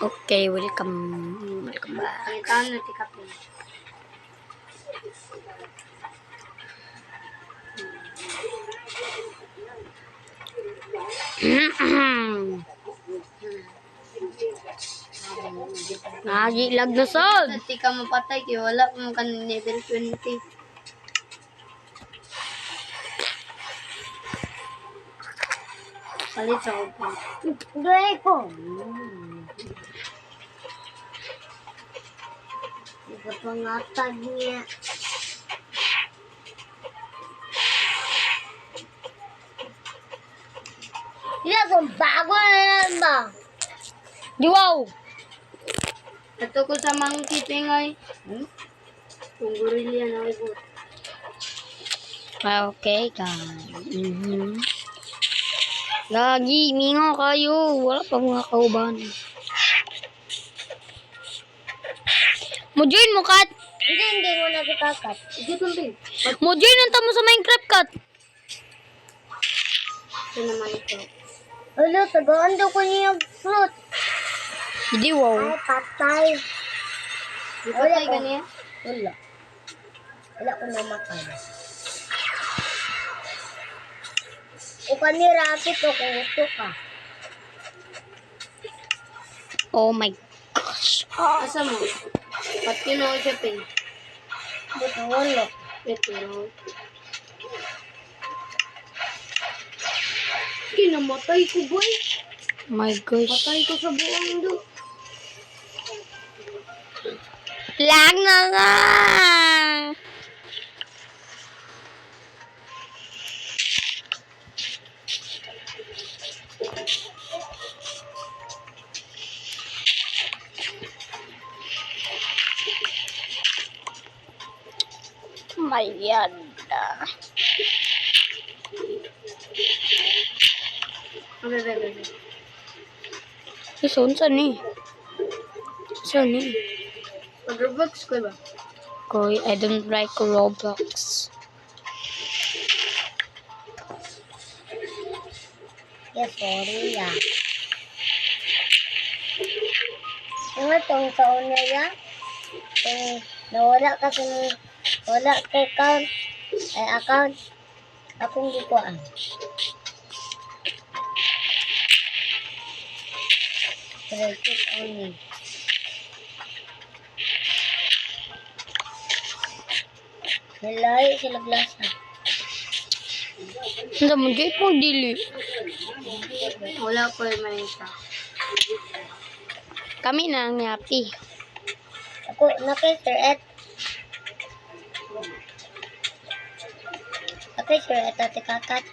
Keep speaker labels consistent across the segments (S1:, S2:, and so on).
S1: Okay, welcome. Welcome back.
S2: Palitan na ti kape.
S1: Nagilag na sad.
S2: Di ka mapatay kaya wala mo kan level 20. Palit sa upo.
S3: Gaya ko. Nagpangatag niya. Iya, kung bago na yan ba?
S1: Diwaw.
S2: Ato ko sa monkey tingay. Kung gorilla na ako.
S1: Okay ka. Lagi, mingo kayo. Wala pa mga kauban. Mo join mo, Kat.
S3: Hindi mo nagkakakat.
S2: Sige tumping.
S1: Mo join ang tamo sa Minecraft, Kat.
S2: Ito naman ito.
S3: Ano, tagaan daw ko niya yung fruit.
S1: Diwaw.
S3: Ay, patay.
S2: Di patay ka niya?
S3: Wala. Wala ko na makan. O kanirapit o kung gusto ka.
S1: Oh my gosh.
S2: Asa mo? Pati na ako siya ping.
S3: Buto wala.
S2: Ito. Kinamatay ko boy.
S1: My gosh.
S2: Patay ko sa buwang do.
S1: Lag na nga. My God.
S2: Bebe.
S1: Saan ni? Saan ni?
S2: Pag-Roblox ko ba?
S1: Koy, I don't like Roblox.
S3: Yes, sorry ya. Ano tong taon na yan? Kung nawala ka kung wala kay account, ay account, akong gikuan. Credit only. Nilay sila glasa.
S1: Hindi mo dyan mo dili.
S2: Wala ko yung may isa.
S1: Kami na ang happy.
S3: Ako, nakay Sir Ed. Nakay Sir Ed ati kakat.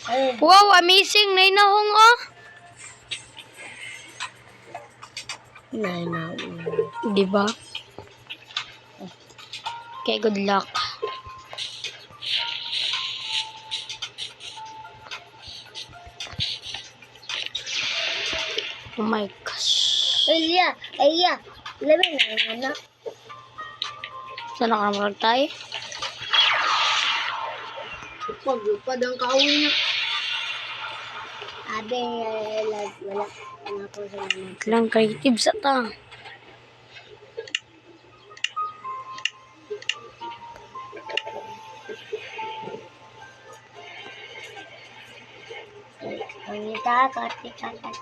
S3: Ay,
S1: Wow, amazing. Nainahong oh.
S3: na.
S1: Diba? Okay, good luck. Oh my gosh.
S3: Ay, labi na yung anak.
S1: Saan nakamurag tayo?
S2: Pag-upad ang kaawin niya.
S3: Abe, wala ko sa naman.
S1: Lang creative sa ta.
S3: Ang ita, kati kakat.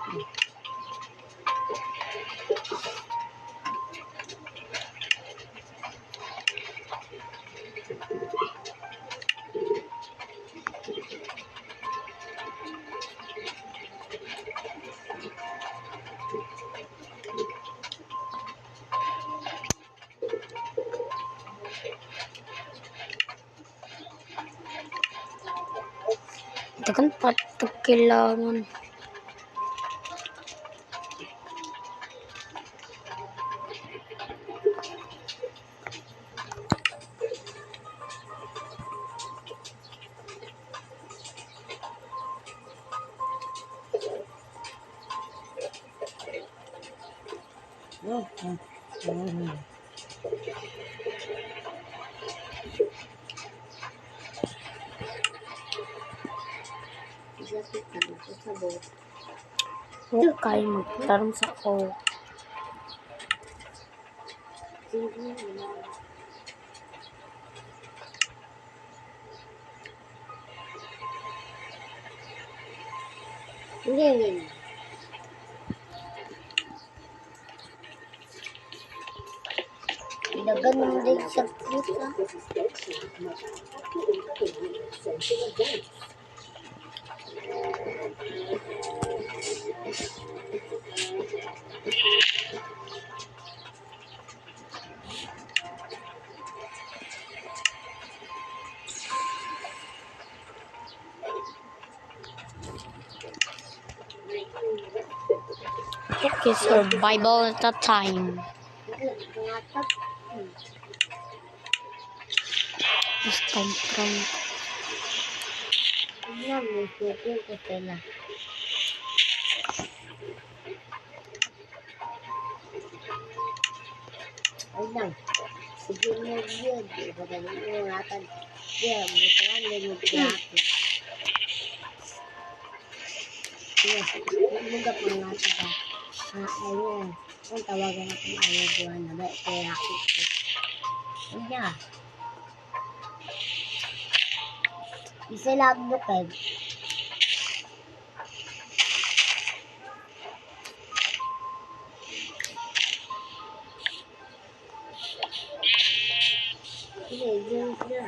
S1: Ito kan patok kailangan. Huwag kayo magtarong sa ko.
S3: Hindi. Dagan mo din sa fruit, ah.
S1: Okay, survival at that time.
S3: Ngatak.
S1: This time from
S3: Tingnan mo, suko ko sila. Ay lang. Sige mo yun. Ibagaling mo natin. Yeah, butuan din yung plato. Yes, buga po natin ba? Ayun. Kung tawagan natin ayaw buwan na ba? Kaya ako. Kaya. Isa lang bukid. Sige, yun sila.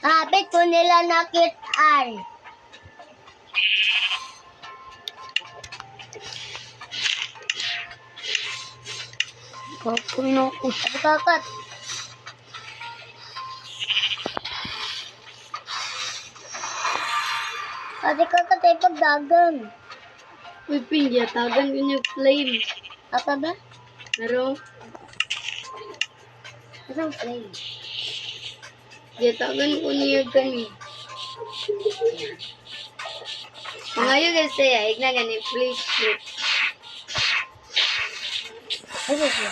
S3: Kapit ko nila nakitaan.
S1: Kapoy na ako.
S3: Sabi kakat. Sabi kakat ay pagdagan.
S2: Uy, Ping, yatagan ko yung flame.
S3: Apa ba?
S2: Pero,
S3: Isang flame.
S2: yatagan ko niya kami. Ngayon kasi, igna gani, please, please.
S3: Ano siya?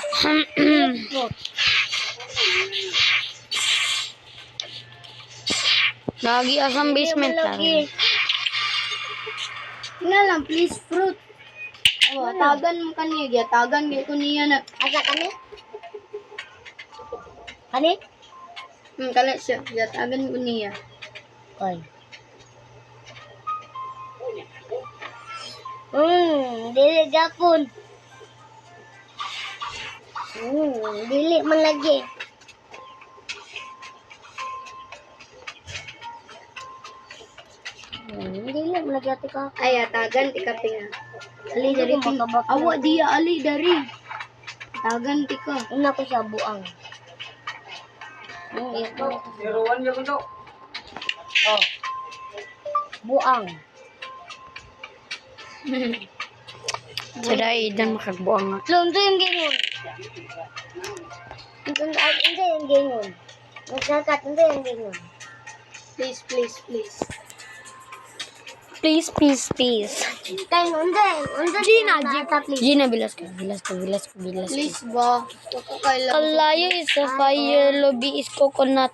S1: Lagi asam basement lang.
S2: Nga lang, please, fruit. Oh, tagan mo kaniya, yatagan ko niya na.
S3: Asa kami? Kani?
S2: Kala siya, yatagan ko niya.
S3: Oy. Dili gapon. Dili man lagi. Dili man lagi ate ka.
S2: Ay, yatagan, tika pinga. Ali,
S3: Dili
S2: dari,
S3: ko
S2: Ping.
S3: makabak.
S2: Awa, diya, ali, dari. Tagan, tika.
S3: Una ko sa buang. Ito. Oh. Buang.
S1: Today, dan makagbuang nga.
S3: Ito yung gingon. Ito yung gingon. Magkakat, ito yung gingon.
S2: Please, please, please.
S1: Please, please, please.
S3: Kaya
S1: Gina,
S3: please.
S1: Gina, bilas ka.
S2: Please ba? Ako kailangan.
S1: Kalayo is a fire, lobby is coconut.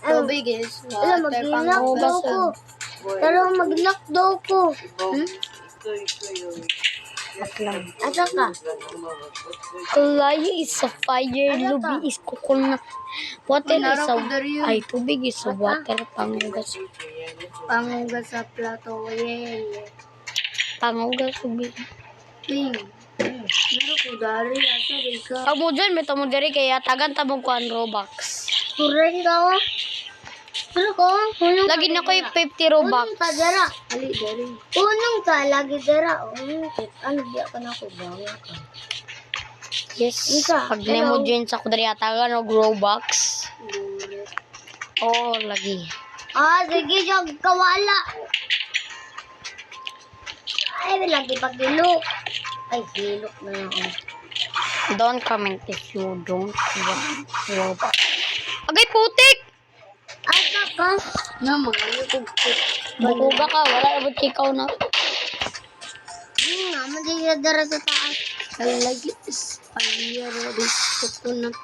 S2: Tubig is
S3: Alam,
S2: water,
S3: mag-lock daw
S2: panghugasan.
S3: ko. Pero mag-lock daw ko. Asa ka?
S1: Kalayo is a fire, lobby is coconut. Water is a... Ay, tubig is a water, panghugas.
S2: Panghugas sa plato. Yay.
S1: Panghugas, tubig.
S2: Ping. Meron ko dari. Asa rin ka.
S1: Pag mo dyan, may tamo diri kaya tagan tabong kuhan Robux.
S3: Turin ka o? Pero ko? Unong
S1: Lagi na ko yung 50 Robux.
S3: ka dara.
S2: Ali, dari.
S3: Unong ka, lagi dara. Ano diya ka na ko? Bawa ka.
S1: Yes.
S3: Isa,
S1: Pag nemo dyan sa kudari atagan o Robux.
S2: Bulit.
S1: Oh, lagi.
S3: Sige, siyang kawala. Ay, lagi pag-ilok. Ay, hilok na lang.
S1: Don't comment if you don't want Robux. Agay, putik!
S3: Asa ka?
S2: Na, mga YouTube.
S1: Bukuga ka, wala abot ikaw na.
S3: Naman din dara sa taas.
S2: Lagi is fire. This coconut.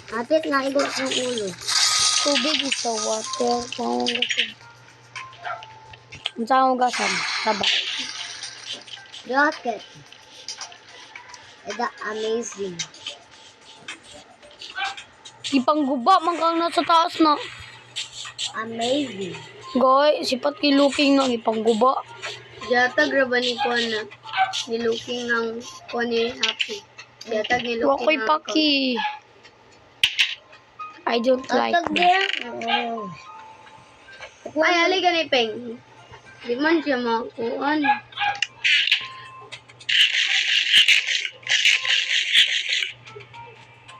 S3: Hapit na igos ng ulo.
S1: Tubig sa water. Ang saan hugasan? Taba.
S3: Rocket. Eda amazing.
S1: Ipangguba man kang nasa taas na.
S3: Amazing.
S1: Goy, sipat kay looking na ipangguba.
S2: Yatag raba ni Kuan na. Niluking ng Kuan ni Happy. Yatag niluking
S1: Wakoy
S2: ng
S1: paki. I don't like
S3: Atag
S1: that.
S3: niya. Oo.
S2: Ay, alay ka ni Peng. Di man siya makuan.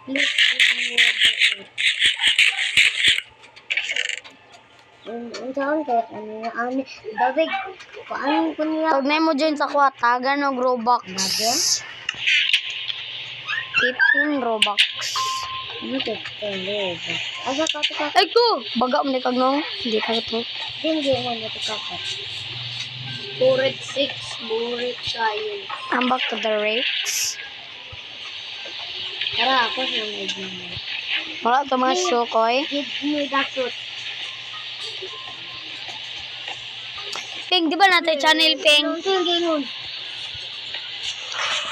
S3: Please give me a bucket. Ang saan kaya ano na ani. Dabig. Paano ko niya?
S1: Tag na mo dyan sa kwatagan ng Robux.
S3: Nado?
S1: 15 Robux.
S3: Dito. Hello. Asa ka ito ka?
S1: Ay ko! Baga mo kag no? Hindi ka ito.
S3: Hindi mo na ito ka.
S2: Burit 6. Burit kayo.
S1: I'm back to the rakes.
S3: Tara ako sa medyo.
S1: Wala ito mga sukoy.
S3: Give me the fruit.
S1: Ping, di ba natin channel, Ping?
S3: Hindi nun.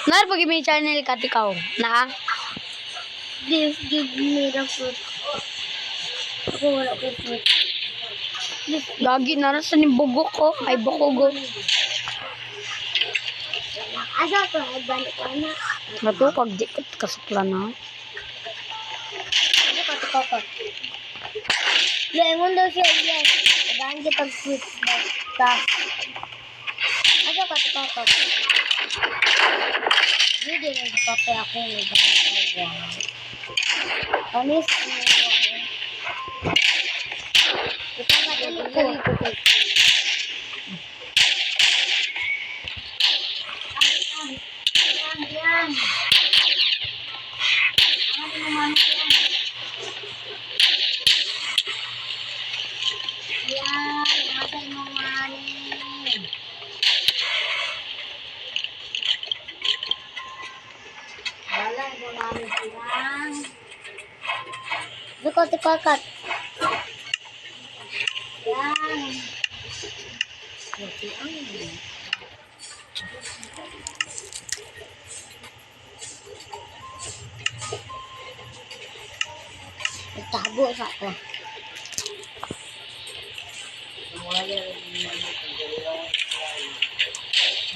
S1: Nar pag may channel ka, tikaw. Na?
S3: Please give me the fruit. Ako wala ko fruit.
S1: Lagi na sa ni bugok ko. Ay, bukogo.
S3: Asa ko? Ay, balik ko na.
S1: Nato, pag di ko kasukla na.
S3: Ano ka ito ka? Lemon daw siya, yes. Kailangan siya pag-fruit. Basta. Asa ka ito ka? Hindi na sa kape ako. Panis. Ito ka dali ko. Yan. Matay mo manin. Wala mo manin silang. Dukot. Yan. Tabo sa ko.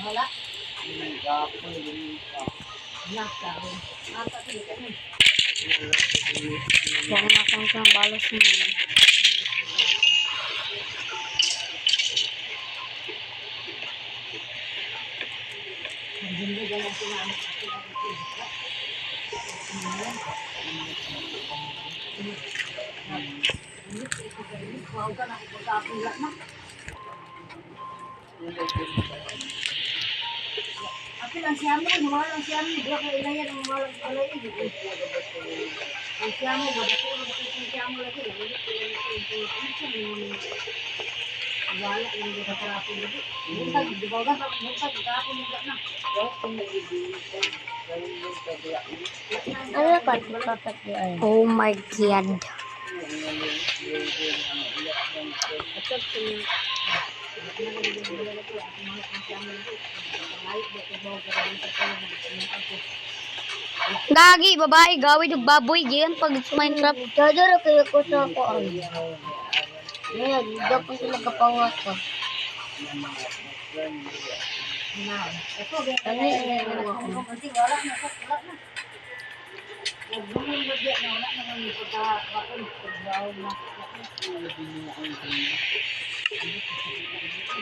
S3: Wala.
S1: Huwag na kang siyang balos mo.
S3: Ano pa? Papat yan.
S1: Oh my God. Gagi, babae, gawin yung baboy, yan pag sa Minecraft.
S3: Dadara kayo ko sa ako. Ngayon, dapat sila kapangat ko. Ano yung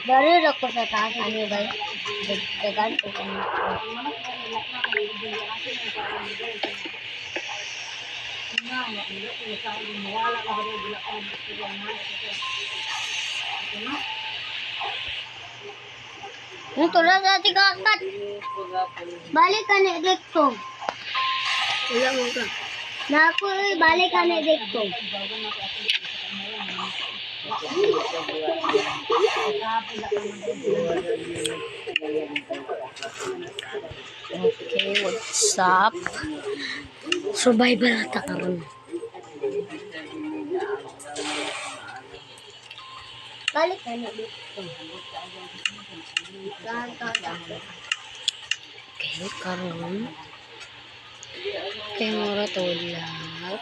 S3: Baru ako sa taas. Ano ba? Dagan ko. Ito lang sa ating kakat. Balik ka na dito.
S2: Wala mo ka.
S3: Na ako balik ka na dito.
S1: Okay, what's up? Survival ata karon.
S3: Balik na na dito.
S1: Okay, karon. Kay mura to lang.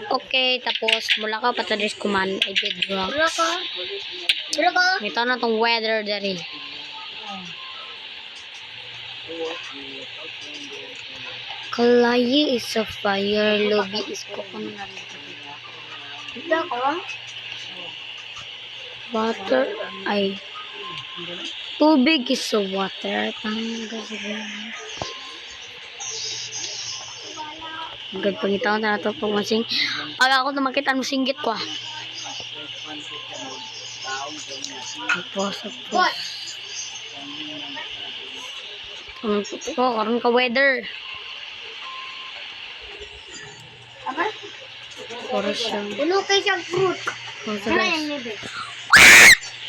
S1: Okay, tapos mula ka patadres kuman I did wrong.
S3: Wala ka? Wala ka?
S1: Ito na tong weather dari. Kalayi is a fire, lobby is coconut.
S3: Wala ka?
S1: Water ay tubig is a water. Tangga sa agad pangitaw na ito pag masing. Pag ako na makita mo singgit ko ah. Tapos. Karon ka weather.
S3: Apa?
S1: Oras siya.
S3: Puno kayo siyang fruit.
S1: Oras
S3: Ano
S1: siya.
S3: yung nibi?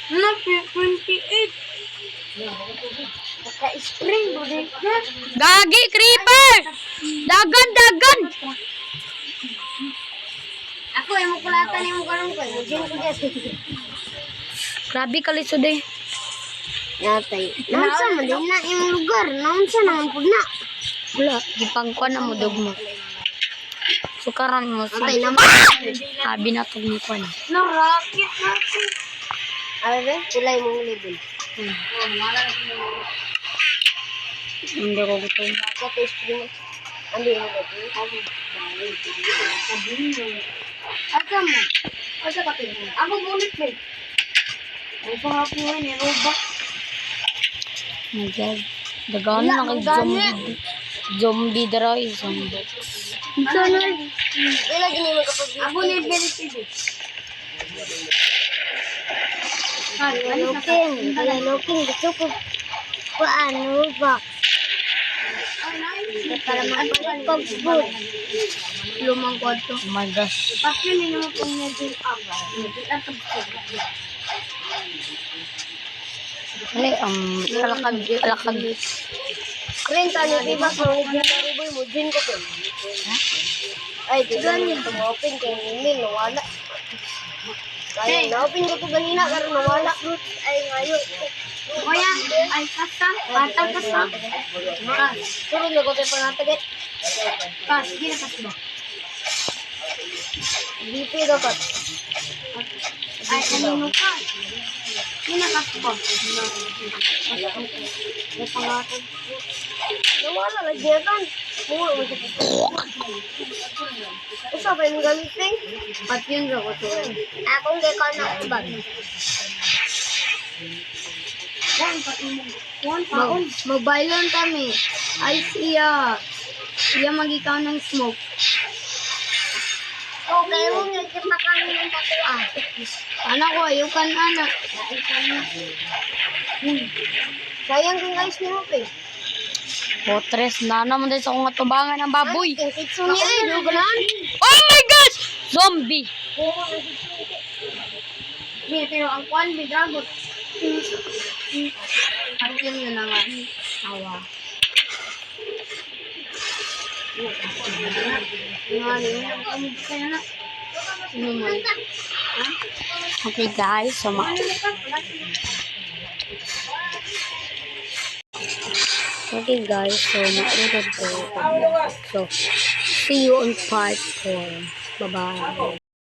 S2: Ano, 28.
S3: Naka-spring, budin.
S1: Gagi, creeper! Dagan, dagan!
S3: Ako, yung mukulatan yung mukulatan ko. Mujin ko dyan.
S1: Grabe ka lisod eh.
S3: Natay. Naunsa mo din na yung lugar. Naunsa naman po na.
S1: Wala, gipangkuan na mo dog mo. Sukaran mo.
S3: Okay naman.
S1: Sabi na to mo kwan.
S2: Narakit natin.
S3: Ano ba? Tulay mong libin.
S1: Hindi ko gutom.
S3: Naka-spring. Andi mo ba ito?
S2: Asa mo? Asa ka tingin? Ako bulit mo. Ang pangapuhan ni Roba.
S1: Nagyag. Dagan na kay zombie. Zombie dara zombie.
S3: Sana. Wala gini mo kapag
S2: Ako ni Benefit.
S3: Looking. Gusto ko. Paano ba? Para makapag-food.
S2: Lumang kwarto.
S1: Oh my gosh.
S2: Bakit hindi naman pong medyo
S1: Kali, alakag.
S3: Kren, tani, diba? Kung hindi na ruboy mo, din ko po. Ay, di ganyan. Tum-open kay Mimil, nawala. Kaya na-open ko to ganina, karon nawala. Ay, ngayon.
S2: Kuya, ay kasta. Batang kasta.
S3: Surod na ko tayo panatagit.
S2: Pas, gina kasta ba?
S3: BP dapat.
S2: Ay, kanino ka? Gina kasta ba?
S3: May pangatag. Nawala, nagyagan. Mura mo siya. Usa ba yung gamitin?
S2: Pat yun ra ko to.
S3: Akong gay ka na ubag.
S2: Magbailon kami. Ay siya. Siya mag-ikaw ng smoke.
S3: Okay, mo nga kipakain ng tatua.
S2: Anak ko, ayaw ka na anak.
S3: Sayang kung guys ni Hope.
S1: Potres na naman din sa kong atubangan ng baboy.
S3: Ang kitso niya eh, luganan.
S1: Oh my gosh! Zombie!
S2: Pero ang kwan, bigagot. At yun na nga. Awa. Kaya na. Sino mo?
S1: Okay guys, so okay guys, so maunod po. So, see you on part 4. Bye-bye.